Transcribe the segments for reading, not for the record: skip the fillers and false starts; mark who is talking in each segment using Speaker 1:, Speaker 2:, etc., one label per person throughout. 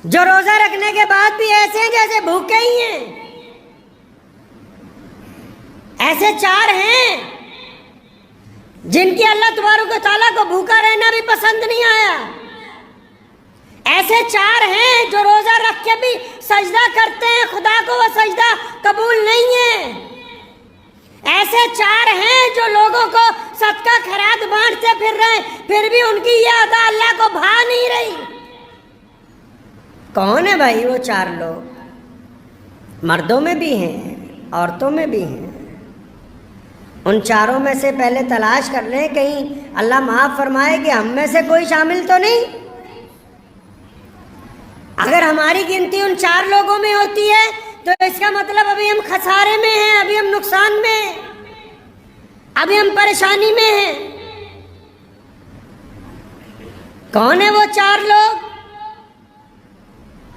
Speaker 1: جو روزہ رکھنے کے بعد بھی ایسے ہیں جیسے بھوکے ہی ہیں. ایسے 4 ہیں جن کی اللہ تبارک و تعالیٰ کو بھوکا رہنا بھی پسند نہیں آیا. ایسے 4 ہیں جو روزہ رکھ کے بھی سجدہ کرتے ہیں، خدا کو وہ سجدہ قبول نہیں ہے. ایسے 4 ہیں جو لوگوں کو صدقہ خیرات بانٹتے پھر رہے ہیں، پھر بھی ان کی یہ ادا اللہ کو بھا نہیں رہی. کون ہے بھائی وہ 4 لوگ؟ مردوں میں بھی ہیں، عورتوں میں بھی ہیں. ان 4 میں سے پہلے تلاش کر لیں کہیں اللہ معاف فرمائے کہ ہم میں سے کوئی شامل تو نہیں. اگر ہماری گنتی ان 4 لوگوں میں ہوتی ہے تو اس کا مطلب ابھی ہم خسارے میں ہیں، ابھی ہم نقصان میں ہیں، ابھی ہم پریشانی میں ہیں. کون ہے وہ 4 لوگ؟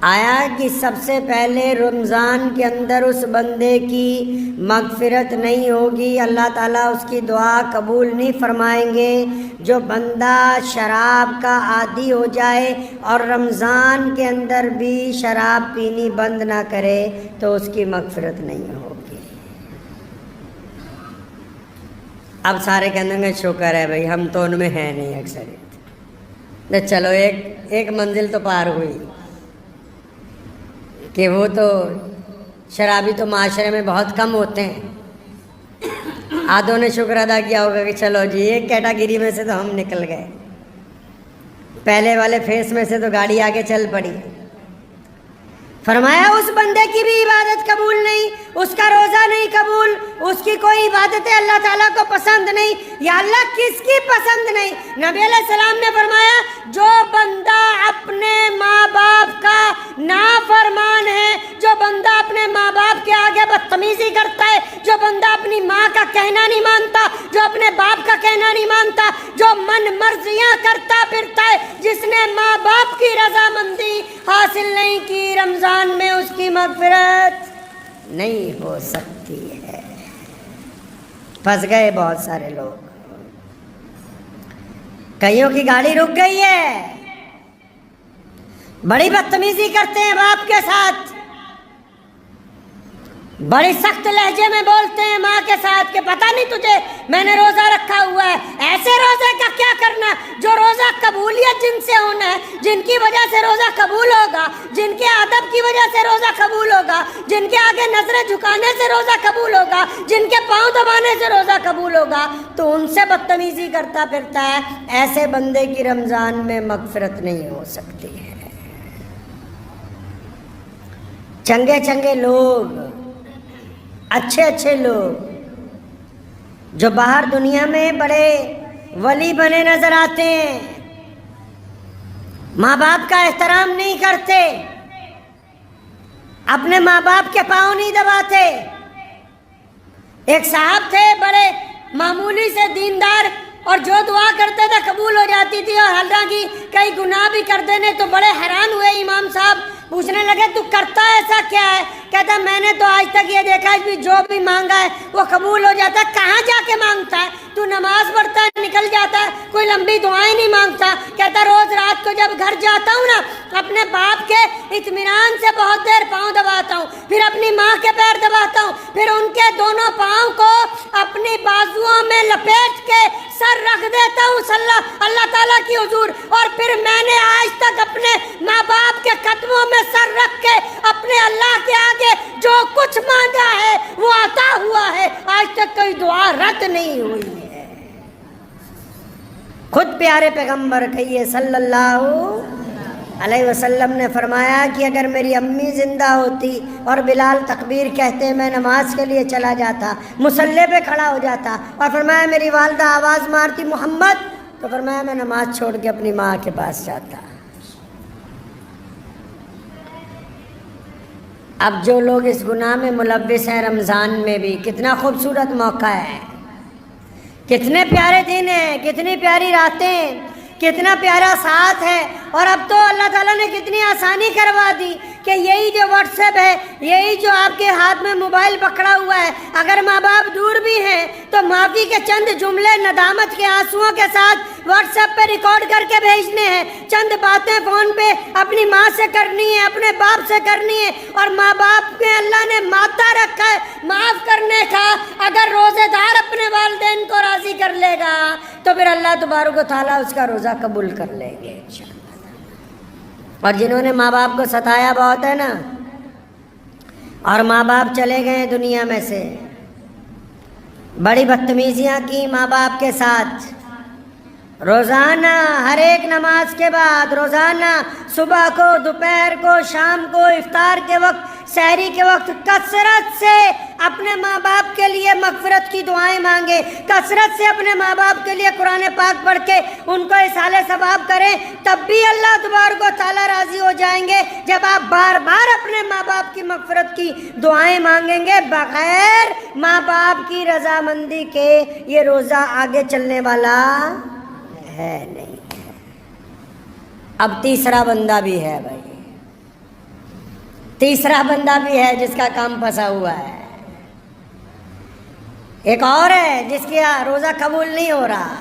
Speaker 1: آیا کہ سب سے پہلے رمضان کے اندر اس بندے کی مغفرت نہیں ہوگی، اللہ تعالیٰ اس کی دعا قبول نہیں فرمائیں گے. جو بندہ شراب کا عادی ہو جائے اور رمضان کے اندر بھی شراب پینی بند نہ کرے تو اس کی مغفرت نہیں ہوگی. اب سارے کہنے گے شکر ہے بھائی ہم تو ان میں ہیں نہیں اکثریت. چلو ایک منزل تو پار ہوئی کہ وہ تو شرابی تو معاشرے میں بہت کم ہوتے ہیں. آدھوں نے شکر ادا کیا ہوگا کہ چلو جی ایک کیٹاگری میں سے تو ہم نکل گئے، پہلے والے فیس میں سے تو گاڑی آگے چل پڑی. فرمایا اس بندے کی بھی عبادت قبول نہیں، اس کا روزہ نہیں قبول، اس کی کوئی عبادتیں اللہ تعالیٰ کو پسند نہیں. یا اللہ کس کی پسند نہیں؟ نبی علیہ السلام نے فرمایا جو بندہ اپنے ماں باپ کا نافرمان ہے، جو بندہ اپنے ماں باپ کے آگے بدتمیزی کرتا ہے، جو بندہ اپنی ماں کا کہنا نہیں مانتا، جو اپنے باپ کا کہنا نہیں مانتا، جو من مرضیاں کرتا پھرتا ہے، جس نے ماں باپ کی رضامندی حاصل نہیں کی، رمضان میں اس کی مغفرت نہیں ہو سکتی ہے. پھنس گئے بہت سارے لوگ. کئیوں کی گاڑی رک گئی ہے، بڑی بدتمیزی کرتے ہیں باپ کے ساتھ، بڑی سخت لہجے میں بولتے ہیں ماں کے ساتھ کہ پتہ نہیں تجھے میں نے روزہ رکھا ہوا ہے. ایسے روزے کا کیا کرنا جو روزہ قبولیت جن سے ہونا ہے، جن کی وجہ سے روزہ قبول ہوگا، جن کے ادب کی وجہ سے روزہ قبول ہوگا، جن کے آگے نظریں جھکانے سے روزہ قبول ہوگا، جن کے پاؤں دبانے سے روزہ قبول ہوگا، تو ان سے بدتمیزی کرتا پھرتا ہے. ایسے بندے کی رمضان میں مغفرت نہیں ہو سکتی ہے. چنگے چنگے لوگ، اچھے لوگ جو باہر دنیا میں بڑے ولی بنے نظر آتے ہیں، ماں باپ کا احترام نہیں کرتے، اپنے ماں باپ کے پاؤں نہیں دباتے. ایک صاحب تھے بڑے معمولی سے دیندار، اور جو دعا کرتے تھے قبول ہو جاتی تھی، اور حالانکہ کئی گناہ بھی کر دینے. تو بڑے حیران ہوئے امام صاحب، پوچھنے لگے تو کرتا ایسا کیا ہے؟ کہتا میں نے تو آج تک یہ دیکھا ہے کہ جو بھی مانگا ہے وہ قبول ہو جاتا ہے. کہاں جا کے مانگتا ہے؟ تو نماز پڑھتا ہے نکل جاتا ہے، کوئی لمبی دعائیں نہیں مانگتا. کہتا روز رات کو جب گھر جاتا ہوں نا، اپنے باپ کے اطمینان سے بہت دیر پاؤں دباتا ہوں، پھر اپنی ماں کے پیر دباتا ہوں، پھر ان کے دونوں پاؤں کو اپنی بازوؤں میں لپیٹ کے سر رکھ دیتا ہوں اللہ تعالیٰ کی حضور. اور پھر میں نے آج تک اپنے ماں باپ کے قدموں میں سر رکھ کے اپنے اللہ کے آگے جو کچھ مانگا ہے وہ عطا ہوا ہے، آج تک کوئی دعا رد نہیں ہوئی ہے. خود پیارے پیغمبر کہیے صلی اللہ علیہ وسلم نے فرمایا کہ اگر میری امی زندہ ہوتی اور بلال تکبیر کہتے میں نماز کے لیے چلا جاتا، مصلی پہ کھڑا ہو جاتا، اور فرمایا میری والدہ آواز مارتی محمد، تو فرمایا میں نماز چھوڑ کے اپنی ماں کے پاس جاتا. اب جو لوگ اس گناہ میں ملوث ہیں، رمضان میں بھی کتنا خوبصورت موقع ہے، کتنے پیارے دن ہیں، کتنی پیاری راتیں، کتنا پیارا ساتھ ہے. اور اب تو اللہ تعالیٰ نے کتنی آسانی کروا دی کہ یہی جو واٹس ایپ ہے, یہی جو آپ کے ہاتھ میں موبائل پکڑا ہوا ہے, اگر ماں باپ دور بھی ہیں تو معافی کے چند جملے ندامت کے آنسوؤں کے ساتھ واٹس ایپ پہ ریکارڈ کر کے بھیجنے ہیں. چند باتیں فون پہ اپنی ماں سے کرنی ہے, اپنے باپ سے کرنی ہے. اور ماں باپ میں اللہ نے ماتا رکھا ہے معاف کرنے کا. اگر روزے دار اپنے والدین کو راضی کر لے گا تو پھر اللہ تبارک و تعالیٰ اس کا روزہ قبول کر لیں گے انشاءاللہ. اور جنہوں نے ماں باپ کو ستایا بہت ہے نا, اور ماں باپ چلے گئے دنیا میں سے, بڑی بدتمیزیاں کی ماں باپ کے ساتھ, روزانہ ہر ایک نماز کے بعد, روزانہ صبح کو, دوپہر کو, شام کو, افطار کے وقت, سحری کے وقت کثرت سے اپنے ماں باپ کے لیے مغفرت کی دعائیں مانگے, کثرت سے اپنے ماں باپ کے لیے قرآن پاک پڑھ کے ان کو اصالہ ثواب کریں, تب بھی اللہ تبارک و تعالیٰ راضی ہو جائیں گے جب آپ بار بار اپنے ماں باپ کی مغفرت کی دعائیں مانگیں گے. بغیر ماں باپ کی رضامندی کے یہ روزہ آگے چلنے والا ہے نہیں ہے. اب تیسرا بندہ بھی ہے بھائی, تیسرا بندہ بھی ہے جس کا کام پھنسا ہوا ہے. ایک اور ہے جس کا روزہ قبول نہیں ہو رہا.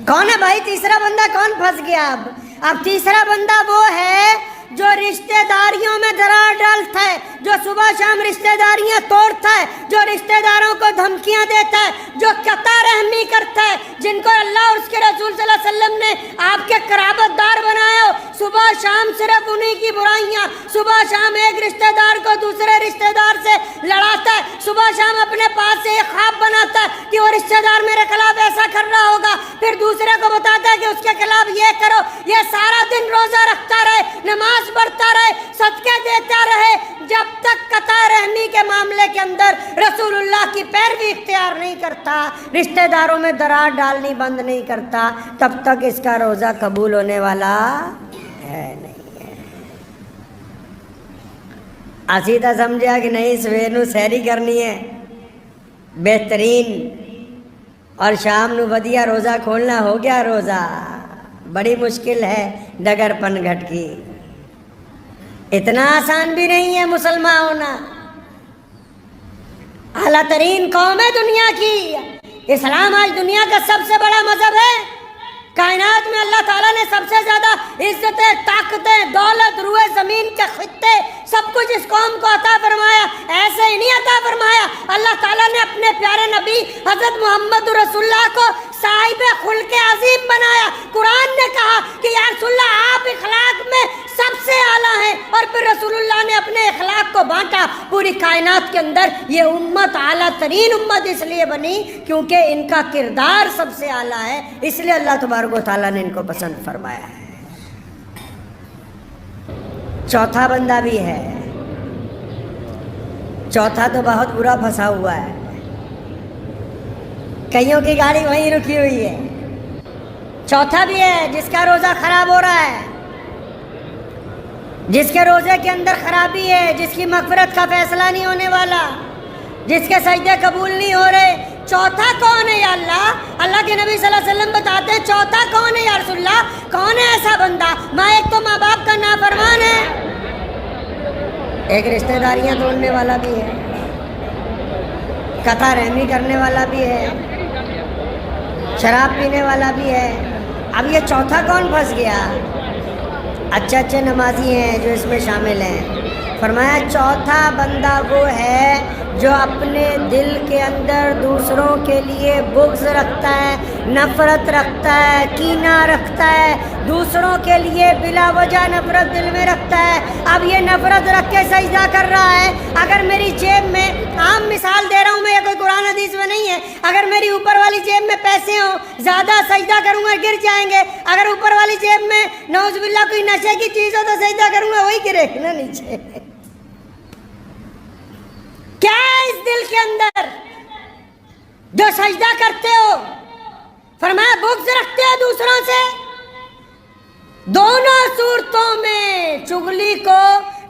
Speaker 1: کون ہے بھائی تیسرا بندہ؟ کون پھنس گیا؟ اب تیسرا بندہ وہ ہے جو رشتہ داریوں میں دراڑ ڈالتا ہے, جو صبح شام رشتہ داریاں توڑتا ہے, جو رشتہ داروں کو دھمکیاں دیتا ہے, جو قطع رحمی کرتا ہے, جن کو اللہ اور اس کے رسول صلی اللہ علیہ وسلم نے آپ کے قرابت دار بنایا ہو. صبح شام صرف انہی کی برائیاں, صبح شام ایک رشتہ دار کو دوسرے رشتہ دار سے لڑاتا ہے, صبح شام اپنے پاس سے ایک خواب بناتا ہے کہ وہ رشتہ دار میرے خلاف ایسا کر رہا ہوگا, پھر دوسرے کو بتاتا ہے کہ اس کے خلاف یہ کرو. یہ سارا دن روزہ رکھتا رہے, نماز پڑھتا رہے, صدقے دیتا رہے, جب تک قطع رحمی کے معاملے کے اندر رسول اللہ کی پیروی اختیار نہیں کرتا, رشتہ داروں میں دراڑ ڈالنی بند نہیں کرتا, تب تک اس کا روزہ قبول ہونے والا ہے نہیں ہے. اسیدہ سمجھا کہ نہیں سویر نو سحری کرنی ہے بہترین, اور شام نو ودیا روزہ کھولنا, ہو گیا روزہ. بڑی مشکل ہے ڈگر پن گھٹ کی, اتنا آسان بھی نہیں ہے مسلمان ہونا. اعلیٰ ترین قوم ہے دنیا کی, اسلام آج دنیا کا سب سے بڑا مذہب ہے. کائنات میں اللہ تعالیٰ نے سب سے زیادہ عزتیں, طاقتیں, دولت, روئے زمین کے خطے, سب کچھ اس قوم کو عطا فرمایا. ایسے ہی نہیں عطا فرمایا, اللہ تعالیٰ نے اپنے پیارے نبی حضرت محمد رسول اللہ کو صاحب خلق عظیم بنایا. قرآن نے کہا کہ یا رسول اللہ آپ اخلاق میں سب سے اعلیٰ ہیں, اور پھر رسول اللہ نے اپنے اخلاق کو بانٹا پوری کائنات کے اندر. یہ امت اعلیٰ ترین امت اس لیے بنی کیونکہ ان کا کردار سب سے اعلیٰ ہے, اس لیے اللہ تبارک و تعالیٰ نے ان کو پسند فرمایا ہے. چوتھا بندہ بھی ہے, چوتھا تو بہت برا پھنسا ہوا ہے, کئیوں کی گاڑی وہیں رکی ہوئی ہے. چوتھا بھی ہے جس کا روزہ خراب ہو رہا ہے, جس کے روزے کے اندر خرابی ہے, جس کی مغفرت کا فیصلہ نہیں ہونے والا, جس کے سجدے قبول نہیں ہو رہے. چوتھا کون ہے یا اللہ؟ اللہ کے نبی صلی اللہ علیہ وسلم بتاتے ہیں چوتھا کون ہے یا رسول اللہ؟ کون ہے ایسا بندہ؟ ایک تو ماں باپ کا نافرمان ہے, ایک رشتہ داریاں توڑنے والا بھی ہے, قطع رحمی کرنے والا بھی ہے, شراب پینے والا بھی ہے. اب یہ چوتھا کون پھنس گیا؟ اچھے اچھے نمازی ہیں جو اس میں شامل ہیں. فرمایا چوتھا بندہ وہ ہے جو اپنے دل کے اندر دوسروں کے لیے بغض رکھتا ہے, نفرت رکھتا ہے, کینہ رکھتا ہے, دوسروں کے لیے بلا وجہ نفرت دل میں رکھتا ہے. اب یہ نفرت رکھ کے سجدہ کر رہا ہے. اگر میری جیب میں, عام مثال دے رہا ہوں میں, یہ کوئی قرآن حدیث میں نہیں ہے, اگر میری اوپر والی جیب میں پیسے ہوں, زیادہ سجدہ کروں گا گر جائیں گے. اگر اوپر والی جیب میں نعوذ باللہ کوئی نشے کی چیز ہو تو سجدہ کروں گا, وہی گرے نا نیچے. کیا ہے اس دل کے اندر جو سجدہ کرتے ہو؟ فرمایا بغض رکھتے ہو دوسروں سے. دونوں صورتوں میں چغلی کو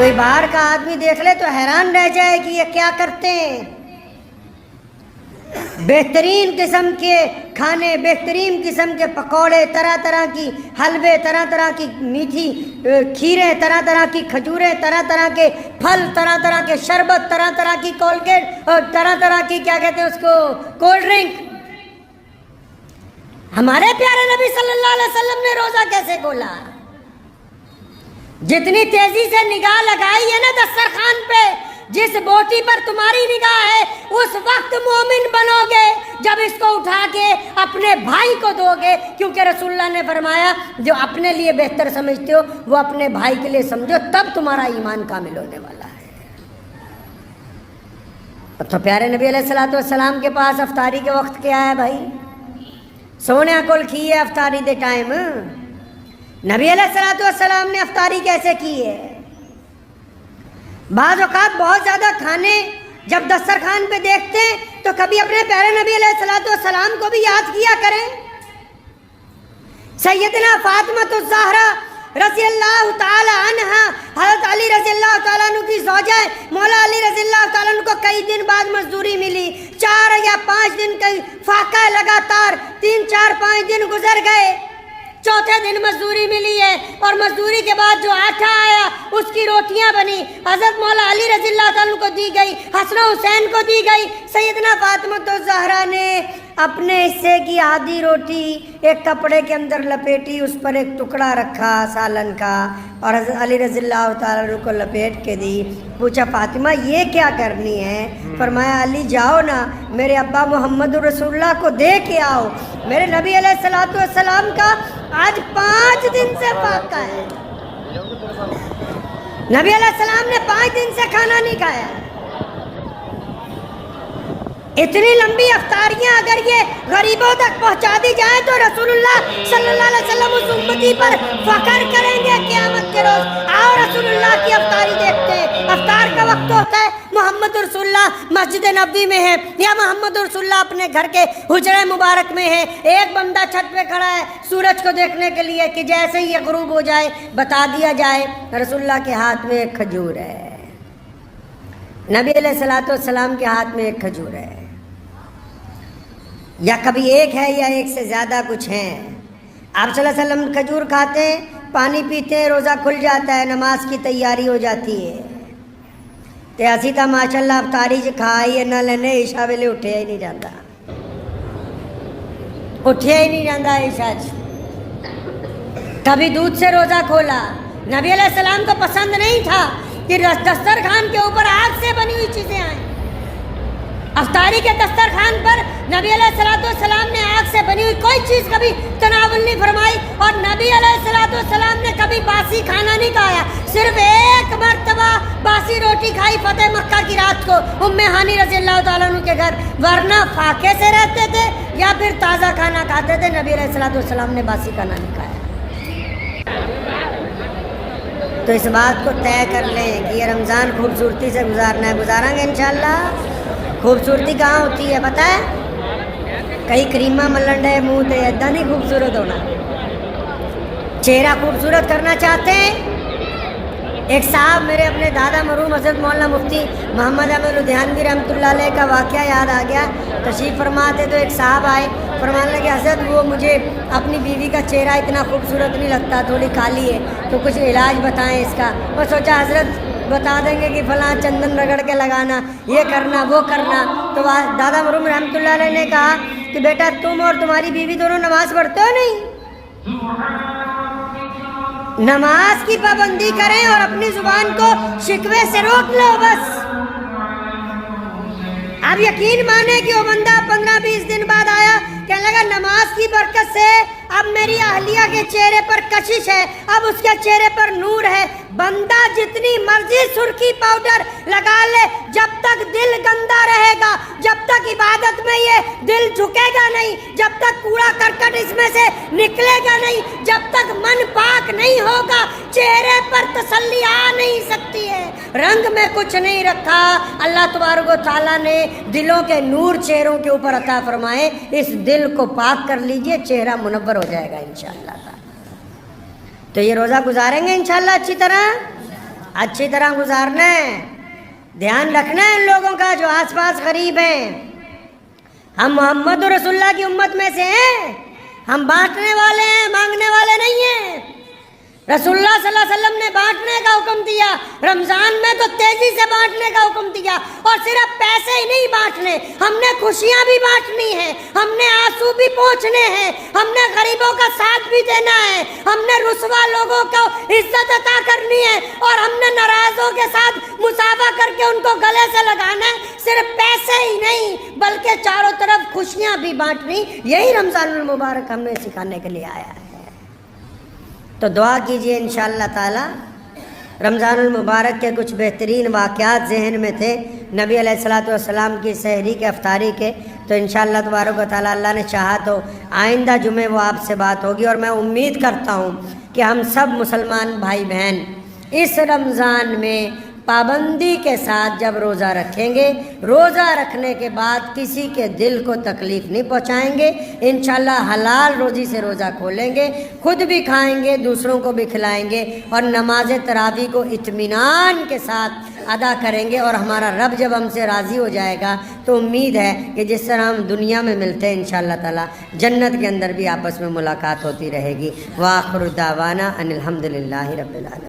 Speaker 1: کوئی باہر کا آدمی دیکھ لے تو حیران رہ جائے کہ یہ کیا کرتے ہیں. بہترین قسم کے کھانے، بہترین قسم کے پکوڑے، طرح طرح کی حلوے، طرح طرح کی میٹھی کھیریں، طرح طرح کی کھجوریں، طرح طرح کے پھل، طرح طرح کے شربت، طرح طرح کی کولگیٹ اور طرح طرح کی کیا کہتے ہیں اس کو، کولڈ ڈرنک. ہمارے پیارے نبی صلی اللہ علیہ وسلم نے روزہ کیسے کھولا؟ جتنی تیزی سے نگاہ لگائی ہے نا دسترخوان پہ، جس بوٹی پر تمہاری نگاہ ہے اس وقت مومن بنو گے جب اس کو اٹھا کے اپنے بھائی کو دو گے، کیونکہ رسول اللہ نے فرمایا جو اپنے لیے بہتر سمجھتے ہو وہ اپنے بھائی کے لیے سمجھو، تب تمہارا ایمان کامل ہونے والا ہے. تو پیارے نبی علیہ الصلوۃ والسلام کے پاس افطاری کے وقت کیا ہے بھائی؟ سونے کول کی ہے افطاری دے ٹائم. نبی علیہ الصلوۃ والسلام نے افطاری کیسے کی ہے؟ بعض اوقات بہت زیادہ کھانے جب دسترخوان پہ دیکھتے ہیں تو کبھی اپنے پیارے نبی علیہ الصلوۃ والسلام کو بھی یاد کیا کریں. سیدنا فاطمہ الزہرا رضی اللہ تعالی عنہ، حضرت علی رضی اللہ تعالیٰ عنہ کی زوجہ، مولا علی رضی اللہ تعالیٰ عنہ کو کئی دن بعد مزدوری ملی، 4 یا 5 دن کا فاقہ لگاتار 3 4 5 دن گزر گئے. چوتھے دن مزدوری ملی ہے اور مزدوری کے بعد جو آٹا آیا اس کی روٹیاں بنی، حضرت مولا علی رضی اللہ تعالیٰ کو دی گئی، حسن و حسین کو دی گئی. سیدنا فاطمہ الزہرا نے اپنے حصے کی آدھی روٹی ایک کپڑے کے اندر لپیٹی، اس پر ایک ٹکڑا رکھا سالن کا اور حضرت علی رضی اللہ تعالیٰ کو لپیٹ کے دی. پوچھا فاطمہ یہ کیا کرنی ہے؟ فرمایا علی جاؤ نا میرے ابا محمد رسول اللہ کو دے کے آؤ، میرے نبی علیہ الصلوۃ والسلام کا آج 5 دن سے فاقہ ہے. نبی علیہ السلام نے 5 دن سے کھانا نہیں کھایا. اتنی لمبی افطاریاں اگر یہ غریبوں تک پہنچا دی جائے تو رسول اللہ صلی اللہ علیہ وسلم اس امتی پر فخر کریں گے قیامت کے روز. آؤ رسول اللہ کی افطاری دیکھتے ہیں. افطار کا وقت ہوتا ہے، محمد رسول اللہ مسجد نبوی میں ہے یا محمد رسول اللہ اپنے گھر کے حجرہ مبارک میں ہے. ایک بندہ چھت پہ کھڑا ہے سورج کو دیکھنے کے لیے کہ جیسے ہی یہ غروب ہو جائے بتا دیا جائے. رسول اللہ کے ہاتھ میں ایک کھجور ہے، نبی علیہ الصلوۃ والسلام کے ہاتھ میں ایک کھجور ہے، یا کبھی ایک ہے یا ایک سے زیادہ کچھ ہیں. آپ صلی اللہ علیہ وسلم کھجور کھاتے ہیں، پانی پیتے ہیں، روزہ کھل جاتا ہے، نماز کی تیاری ہو جاتی ہے. تے اسی تا ماشاء اللہ افطاری چ کھائی نہ لینے عشاء ویلے اٹھیا ہی نہیں جاتا، اٹھیا ہی نہیں جاتا عشاء چ. کبھی دودھ سے روزہ کھولا. نبی علیہ السلام کو پسند نہیں تھا کہ دسترخوان کے اوپر آگ سے بنی ہوئی چیزیں آئیں. افطاری کے دسترخوان پر نبی علیہ الصلوۃ والسلام نے آگ سے بنی ہوئی کوئی چیز کبھی تناول نہیں فرمائی، اور نبی علیہ الصلوۃ والسلام نے کبھی باسی کھانا نہیں کھایا. صرف ایک مرتبہ باسی روٹی کھائی فتح مکہ کی رات کو ام ہانی رضی اللہ تعالیٰ عنہ کے گھر، ورنہ فاقے سے رہتے تھے یا پھر تازہ کھانا کھاتے تھے. نبی علیہ الصلوۃ والسلام نے باسی کھانا نہیں کھایا. تو اس بات کو طے کر لیں کہ یہ رمضان خوبصورتی سے گزارنا ہے. گزاریں گے انشاءاللہ. خوبصورتی کہاں ہوتی ہے پتہ ہے؟ کئی کریمہ ملن ڈے منہ تے ایدا نہیں خوبصورت ہونا. چہرہ خوبصورت کرنا چاہتے ہیں؟ ایک صاحب میرے اپنے دادا مرحوم حضرت مولانا مفتی محمد احمد لدھیانوی رحمۃ اللہ علیہ کا واقعہ یاد آ گیا. تشریف فرماتے تو ایک صاحب آئے، فرمانے لگے حضرت وہ مجھے اپنی بیوی کا چہرہ اتنا خوبصورت نہیں لگتا، تھوڑی کالی ہے، تو کچھ علاج بتائیں اس کا. اور سوچا حضرت بتا دیں گے کہ فلاں چندن رگڑ کے لگانا، یہ کرنا وہ کرنا. تو دادا مرحوم رحمۃ اللہ علیہ نے کہا کہ بیٹا تم اور تمہاری بیوی دونوں نماز پڑھتے ہو نہیں؟ نماز کی پابندی کریں اور اپنی زبان کو شکوے سے روک لو بس. اب یقین مانے کہ وہ بندہ 15-20 دن بعد آیا، کہنے لگا نماز کی برکت سے اب میری اہلیہ کے چہرے پر کشش ہے، اب اس کے چہرے پر نور ہے. بندہ جتنی مرضی سرخی پاؤڈر لگا لے، جب تک دل گندا رہے گا، جب تک عبادت میں یہ دل جھکے گا نہیں، جب تک کوڑا کرکٹ اس میں سے نکلے گا نہیں، جب تک من پاک نہیں ہوگا، چہرے پر تسلی آ نہیں سکتی ہے. رنگ میں کچھ نہیں رکھا. اللہ تبارک و تعالیٰ نے دلوں کے نور چہروں کے اوپر عطا فرمائے. اس دل کو پاک کر لیجئے، چہرہ منور ہو جائے گا انشاءاللہ. تو یہ روزہ گزاریں گے انشاءاللہ اچھی طرح. اچھی طرح گزارنا ہے، دھیان رکھنا ہے ان لوگوں کا جو آس پاس غریب ہیں۔ ہم محمد رسول اللہ کی امت میں سے ہیں، ہم بانٹنے والے ہیں، مانگنے والے نہیں ہیں۔ رسول اللہ صلی اللہ علیہ وسلم نے بانٹنے کا حکم دیا، رمضان میں تو تیزی سے بانٹنے کا حکم دیا، اور صرف پیسے ہی نہیں بانٹنے، ہم نے خوشیاں بھی بانٹنی ہیں، ہم نے آنسو بھی پہنچنے ہیں، ہم نے غریبوں کا ساتھ بھی دینا ہے، ہم نے رسوا لوگوں کو عزت عطا کرنی ہے، اور ہم نے ناراضوں کے ساتھ مصافحہ کر کے ان کو گلے سے لگانا ہے۔ صرف پیسے ہی نہیں بلکہ چاروں طرف خوشیاں بھی بانٹنی، یہی رمضان المبارک ہمیں سکھانے کے لیے آیا ہے۔ تو دعا کیجئے انشاءاللہ تعالی۔ رمضان المبارک کے کچھ بہترین واقعات ذہن میں تھے نبی علیہ الصلوۃ والسلام کی سحری کے افطاری کے، تو انشاءاللہ تبارک و تعالی اللہ نے چاہا تو آئندہ جمعے وہ آپ سے بات ہوگی، اور میں امید کرتا ہوں کہ ہم سب مسلمان بھائی بہن اس رمضان میں پابندی کے ساتھ جب روزہ رکھیں گے، روزہ رکھنے کے بعد کسی کے دل کو تکلیف نہیں پہنچائیں گے، انشاءاللہ حلال روزی سے روزہ کھولیں گے، خود بھی کھائیں گے، دوسروں کو بھی کھلائیں گے، اور نماز تراویح کو اطمینان کے ساتھ ادا کریں گے، اور ہمارا رب جب ہم سے راضی ہو جائے گا تو امید ہے کہ جس طرح ہم دنیا میں ملتے ہیں انشاءاللہ تعالی جنت کے اندر بھی آپس میں ملاقات ہوتی رہے گی۔ وآخر دعوانا ان الحمدللہ رب العالمین۔